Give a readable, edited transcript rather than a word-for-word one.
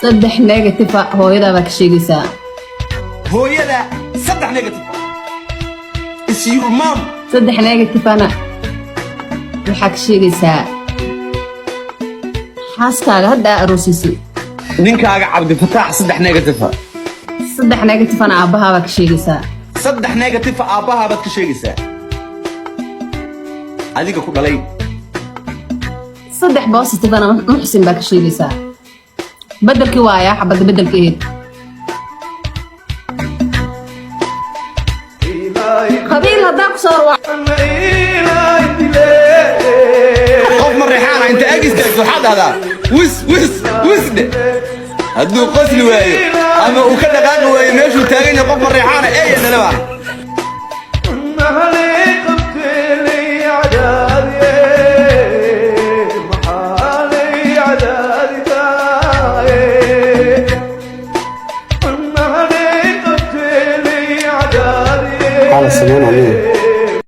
صدح نيجاتيف هو يدا بكشيجيسا هو يدا صدح نيجاتيف It's your mom صدح نيجاتيف أنا بحكشيجيسا حاسكا هدا أروسيسي ninkaaga cabdi fataax saddex negative صدح نيجاتيف أنا أبها بكشيجيسا saddex negative aabaha baad ka sheegaysaa adiga ku dhalay صدح بوزيتيف أنا محسن بكشيجيسا بدل كوايا حبة بدل كيد خبير هداك صار qof ma riixaana inta agistaagto waxaad dhahdaa wis dhe hadduu qosli waayo ama uu ka dhaqaaqi waayo meeshuu taagan yahay qof ma riixaana eeya dhalaba على السلامة عليكم.